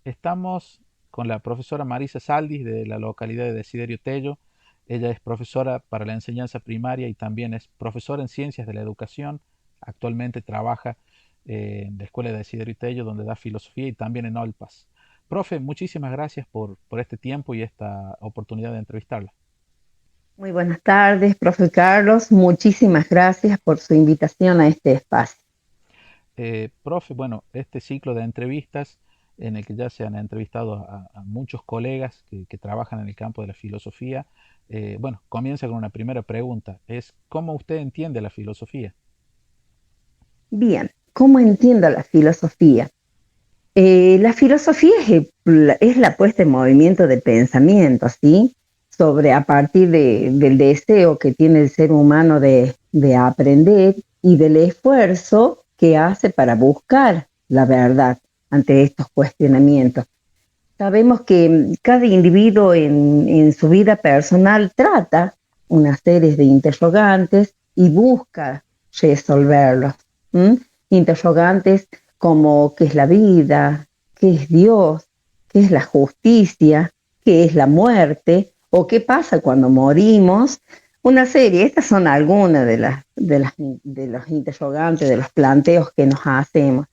Estamos con la profesora Marisa Saldis de la localidad de Desiderio Tello. Ella es profesora para la enseñanza primaria y también es profesora en ciencias de la educación. Actualmente trabaja en la escuela de Desiderio Tello, donde da filosofía y también en Olpas. Profe, muchísimas gracias por este tiempo y esta oportunidad de entrevistarla. Muy buenas tardes, profe Carlos. Muchísimas gracias por su invitación a este espacio. Profe, bueno, este ciclo de entrevistas en el que ya se han entrevistado a muchos colegas que trabajan en el campo de la filosofía, bueno, comienza con una primera pregunta, es ¿cómo usted entiende la filosofía? Bien, ¿cómo entiendo la filosofía? La filosofía es la puesta en movimiento de pensamiento, ¿sí? Sobre a partir del deseo que tiene el ser humano de aprender y del esfuerzo que hace para buscar la verdad ante estos cuestionamientos. Sabemos que cada individuo en su vida personal trata una serie de interrogantes y busca resolverlos. ¿M? Interrogantes como qué es la vida, qué es Dios, qué es la justicia, qué es la muerte o qué pasa cuando morimos. Una serie, estas son algunas de los interrogantes, de los planteos que nos hacemos.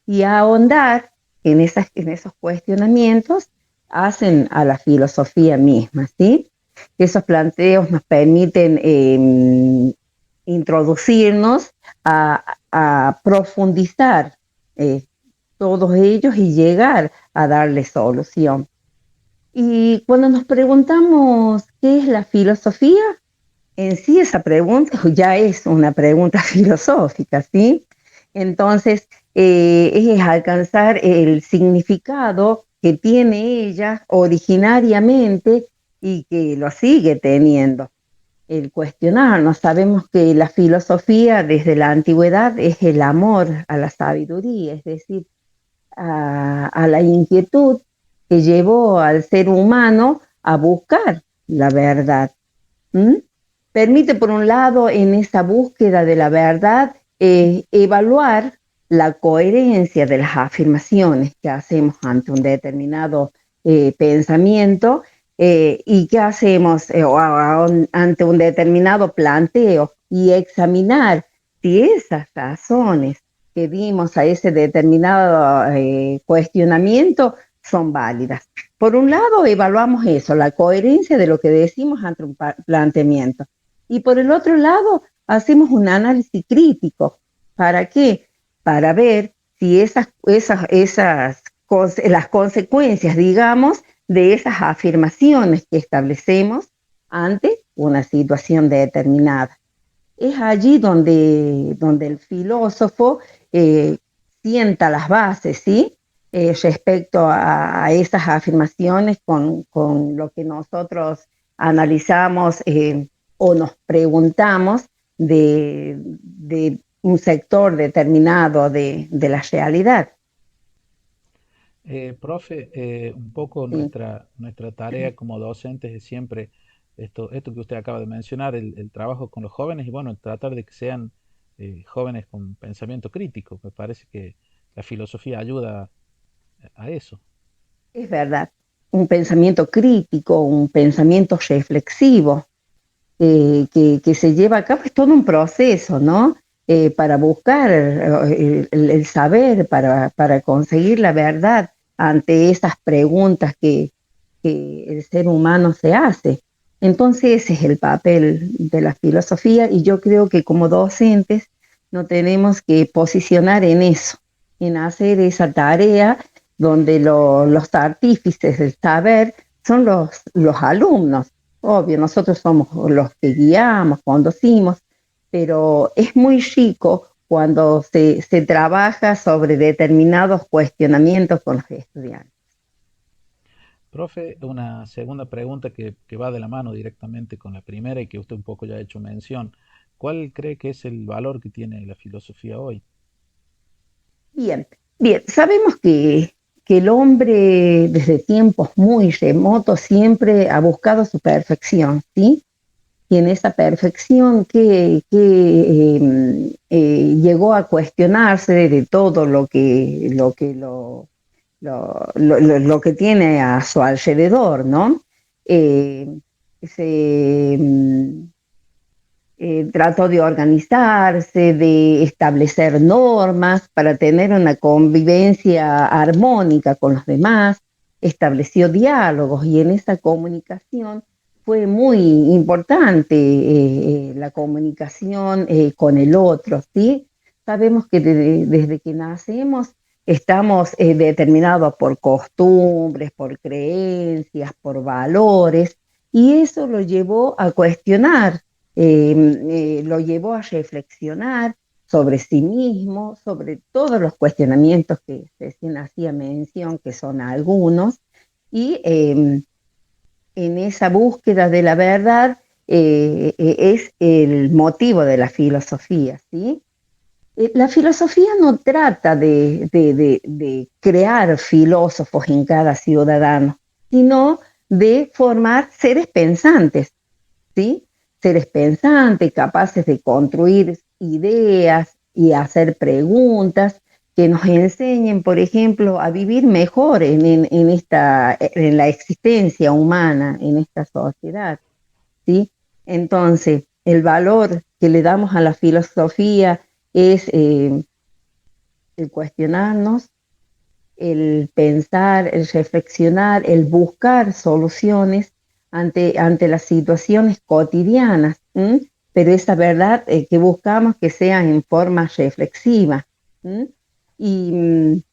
Y a ahondar en esos cuestionamientos hacen a la filosofía misma, ¿sí? Esos planteos nos permiten introducirnos a profundizar todos ellos y llegar a darle solución. Y cuando nos preguntamos qué es la filosofía, en sí esa pregunta ya es una pregunta filosófica, ¿sí? Entonces, es alcanzar el significado que tiene ella originariamente y que lo sigue teniendo. El cuestionarnos, sabemos que la filosofía desde la antigüedad es el amor a la sabiduría, es decir, a la inquietud que llevó al ser humano a buscar la verdad. ¿Mm? Permite, por un lado, en esa búsqueda de la verdad, evaluar la coherencia de las afirmaciones que hacemos ante un determinado pensamiento y que hacemos ante un determinado planteo y examinar si esas razones que dimos a ese determinado cuestionamiento son válidas. Por un lado, evaluamos eso, la coherencia de lo que decimos ante un planteamiento. Y por el otro lado, hacemos un análisis crítico. ¿Para qué? Para ver si las consecuencias, digamos, de esas afirmaciones que establecemos ante una situación determinada. Es allí donde el filósofo sienta las bases, ¿sí? Respecto a esas afirmaciones con lo que nosotros analizamos o nos preguntamos de un sector determinado de la realidad. Profe, un poco ¿Sí? nuestra tarea como docentes es siempre esto que usted acaba de mencionar, el trabajo con los jóvenes y bueno, tratar de que sean jóvenes con pensamiento crítico. Me parece que la filosofía ayuda a eso. Es verdad, un pensamiento crítico, un pensamiento reflexivo, que se lleva a cabo, es todo un proceso, ¿no? Para buscar el saber, para conseguir la verdad ante esas preguntas que el ser humano se hace. Entonces ese es el papel de la filosofía y yo creo que como docentes no tenemos que posicionar en eso, en hacer esa tarea donde los artífices del saber son los alumnos. Obvio, nosotros somos los que guiamos, conducimos, pero es muy rico cuando se trabaja sobre determinados cuestionamientos con los estudiantes. Profe, una segunda pregunta que va de la mano directamente con la primera y que usted un poco ya ha hecho mención. ¿Cuál cree que es el valor que tiene la filosofía hoy? Bien, bien, sabemos que el hombre desde tiempos muy remotos siempre ha buscado su perfección, ¿sí? Y en esa perfección que llegó a cuestionarse de todo lo que lo que tiene a su alrededor, ¿no? Eh, se trató de organizarse, de establecer normas para tener una convivencia armónica con los demás, estableció diálogos y en esa comunicación fue muy importante la comunicación con el otro, ¿sí? Sabemos que desde que nacemos estamos determinados por costumbres, por creencias, por valores, y eso lo llevó a cuestionar, lo llevó a reflexionar sobre sí mismo, sobre todos los cuestionamientos que recién hacía mención, que son algunos, y en esa búsqueda de la verdad es el motivo de la filosofía, ¿sí? La filosofía no trata de crear filósofos en cada ciudadano, sino de formar seres pensantes, ¿sí? Seres pensantes, capaces de construir ideas y hacer preguntas que nos enseñen, por ejemplo, a vivir mejor en la existencia humana, en esta sociedad, ¿sí? Entonces, el valor que le damos a la filosofía es el cuestionarnos, el pensar, el reflexionar, el buscar soluciones ante las situaciones cotidianas, ¿m? Pero esa verdad que buscamos que sea en forma reflexiva. ¿M? Y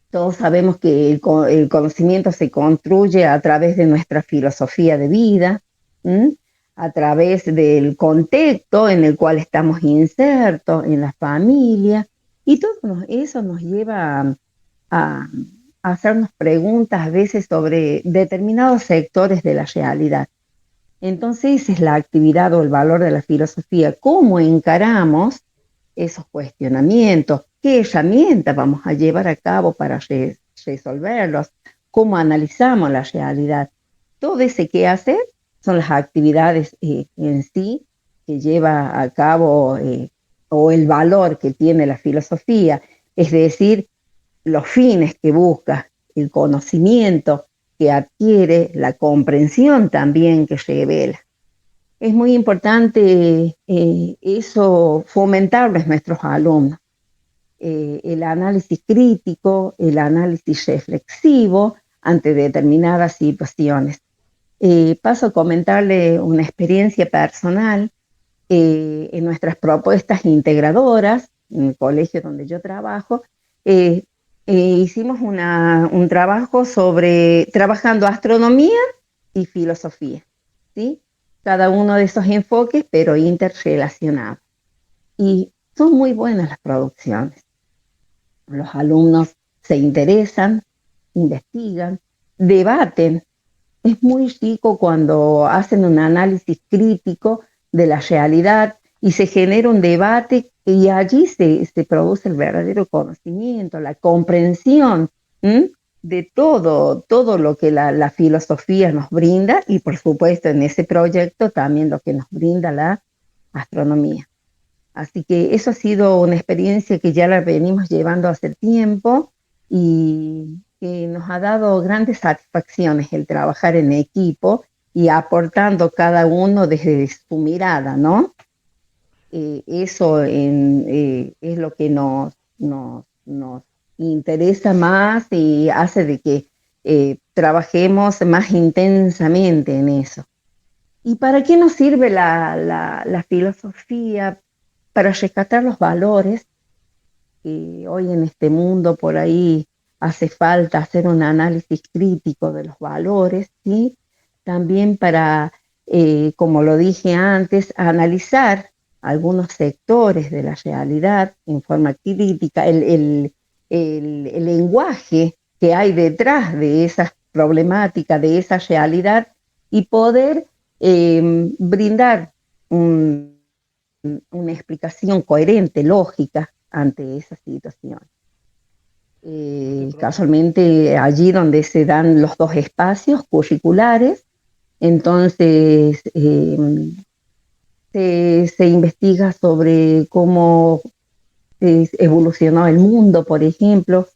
todos sabemos que el conocimiento se construye a través de nuestra filosofía de vida, ¿m? A través del contexto en el cual estamos insertos, en la familia, y todo eso nos lleva a, a hacernos preguntas a veces sobre determinados sectores de la realidad. Entonces, esa es la actividad o el valor de la filosofía, cómo encaramos esos cuestionamientos, qué herramientas vamos a llevar a cabo para resolverlos, cómo analizamos la realidad. Todo ese quehacer son las actividades en sí que lleva a cabo o el valor que tiene la filosofía, es decir, los fines que busca, el conocimiento que adquiere, la comprensión también que revela. Es muy importante eso, fomentarlo en nuestros alumnos. El análisis crítico, el análisis reflexivo ante determinadas situaciones. Paso a comentarle una experiencia personal en nuestras propuestas integradoras, en el colegio donde yo trabajo. eh, Hicimos un trabajo sobre trabajando astronomía y filosofía, ¿sí? Cada uno de esos enfoques, pero interrelacionados. Y son muy buenas las producciones. Los alumnos se interesan, investigan, debaten. Es muy rico cuando hacen un análisis crítico de la realidad y se genera un debate y allí se produce el verdadero conocimiento, la comprensión, ¿m? De todo lo que la filosofía nos brinda y por supuesto en ese proyecto también lo que nos brinda la astronomía. Así que eso ha sido una experiencia que ya la venimos llevando hace tiempo y que nos ha dado grandes satisfacciones el trabajar en equipo y aportando cada uno desde su mirada, ¿no? Eso es lo que nos interesa más y hace de que trabajemos más intensamente en eso. ¿Y para qué nos sirve la filosofía? Para rescatar los valores, que hoy en este mundo por ahí hace falta hacer un análisis crítico de los valores, ¿sí? También para, como lo dije antes, analizar algunos sectores de la realidad en forma crítica, el lenguaje que hay detrás de esas problemáticas, de esa realidad, y poder brindar una explicación coherente, lógica ante esa situación. Sí, Casualmente allí donde se dan los dos espacios curriculares, entonces se investiga sobre cómo evolucionó el mundo, por ejemplo,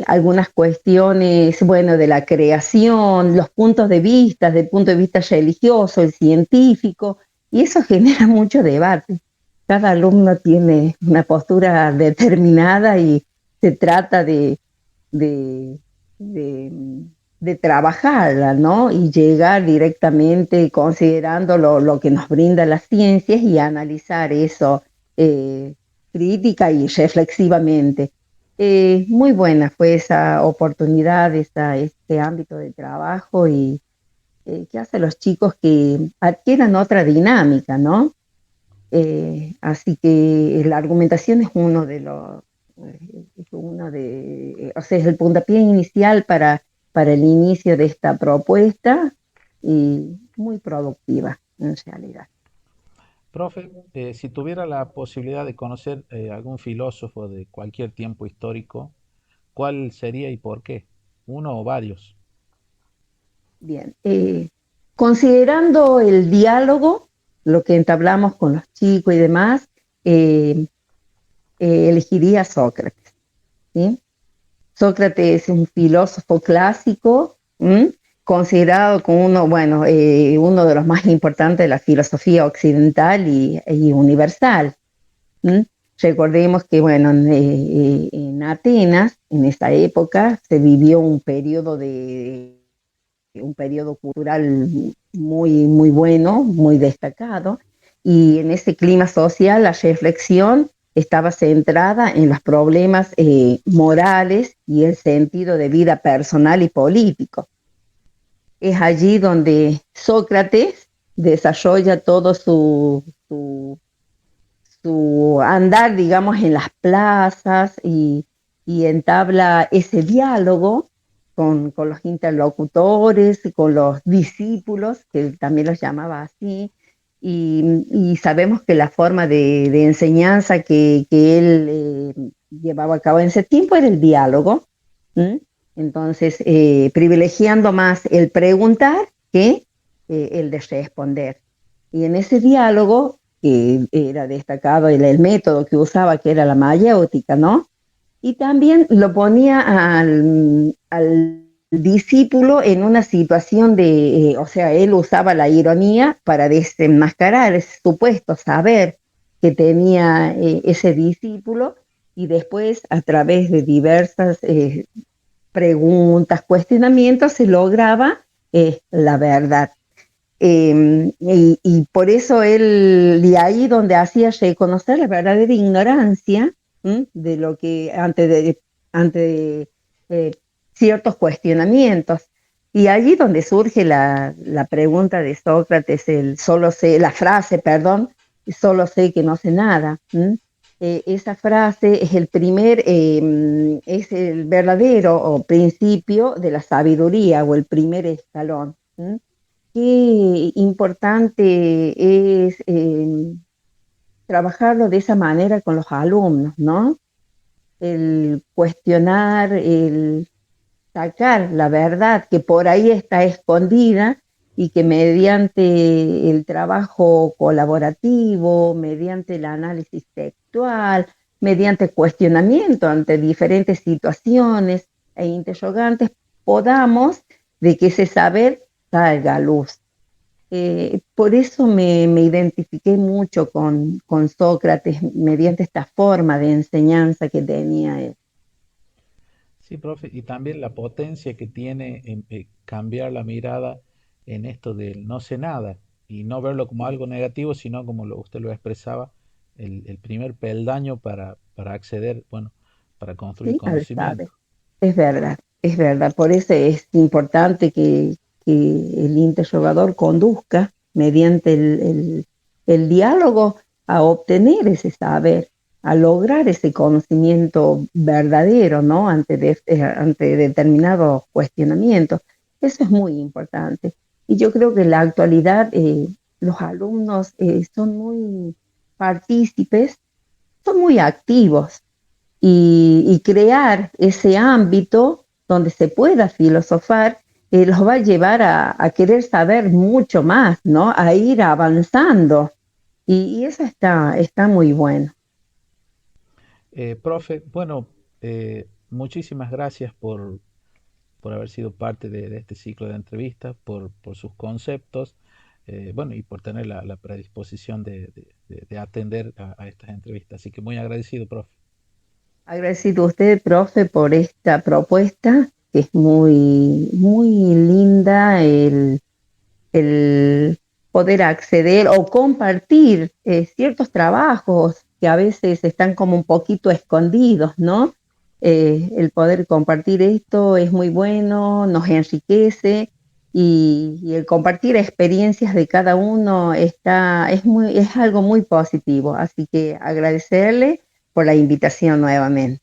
algunas cuestiones, bueno, de la creación, los puntos de vista, desde el punto de vista religioso, el científico, y eso genera mucho debate. Cada alumno tiene una postura determinada y se trata de, de, de trabajarla, ¿no? Y llegar directamente considerando lo que nos brinda las ciencias y analizar eso crítica y reflexivamente. Muy buena fue esa oportunidad, este ámbito de trabajo y que hace a los chicos que adquieran otra dinámica, ¿no? Así que la argumentación es o sea, es el puntapié inicial para el inicio de esta propuesta y muy productiva en realidad. Profe, si tuviera la posibilidad de conocer algún filósofo de cualquier tiempo histórico, ¿cuál sería y por qué? ¿Uno o varios? Bien, considerando el diálogo, lo que entablamos con los chicos y demás, eh, elegiría a Sócrates, ¿sí? Sócrates es un filósofo clásico, ¿m? Considerado como uno, bueno, uno de los más importantes de la filosofía occidental y universal. ¿M? Recordemos que, bueno, en Atenas, en esta época, se vivió un periodo cultural muy bueno, muy destacado, y en ese clima social la reflexión estaba centrada en los problemas morales y el sentido de vida personal y político. Es allí donde Sócrates desarrolla todo su andar, digamos, en las plazas y entabla ese diálogo con los interlocutores, con los discípulos, que él también los llamaba así, y sabemos que la forma de enseñanza que él llevaba a cabo en ese tiempo era el diálogo. ¿Mm? Entonces, privilegiando más el preguntar que el de responder. Y en ese diálogo que era destacado el método que usaba, que era la mayéutica, ¿no? Y también lo ponía al discípulo en una situación o sea, él usaba la ironía para desenmascarar ese supuesto saber que tenía ese discípulo y después a través de diversas preguntas, cuestionamientos, se lograba la verdad. Y por eso él, de ahí donde hacía reconocer la verdadera ignorancia, ¿m? De lo que ante ciertos cuestionamientos. Y allí donde surge la pregunta de Sócrates, la frase, perdón, solo sé que no sé nada. ¿M? Esa frase es el verdadero o principio de la sabiduría o el primer escalón. ¿M? Qué importante es trabajarlo de esa manera con los alumnos, ¿no? El cuestionar, el sacar la verdad que por ahí está escondida y que mediante el trabajo colaborativo, mediante el análisis textual, mediante cuestionamiento ante diferentes situaciones e interrogantes, podamos de que ese saber salga a luz. Por eso me identifiqué mucho con Sócrates mediante esta forma de enseñanza que tenía él. Sí, profe, y también la potencia que tiene en cambiar la mirada en esto del no sé nada y no verlo como algo negativo, sino como usted lo expresaba, el primer peldaño para acceder, bueno, para construir ¿Sí? Al saber. conocimiento. Es verdad, es verdad. Por eso es importante que el interrogador conduzca mediante el diálogo a obtener ese saber, a lograr ese conocimiento verdadero, ¿no? Ante determinados cuestionamientos. Eso es muy importante. Y yo creo que en la actualidad los alumnos son muy partícipes, son muy activos y crear ese ámbito donde se pueda filosofar, los va a llevar a querer saber mucho más, ¿no? A ir avanzando. Y eso está muy bueno. Profe, bueno, muchísimas gracias por haber sido parte de este ciclo de entrevistas, por sus conceptos, bueno, y por tener la predisposición de atender a estas entrevistas. Así que muy agradecido, profe. Agradecido a usted, profe, por esta propuesta, que es muy, muy linda el poder acceder o compartir ciertos trabajos que a veces están como un poquito escondidos, ¿no? El poder compartir esto es muy bueno, nos enriquece y el compartir experiencias de cada uno es algo muy positivo. Así que agradecerle por la invitación nuevamente.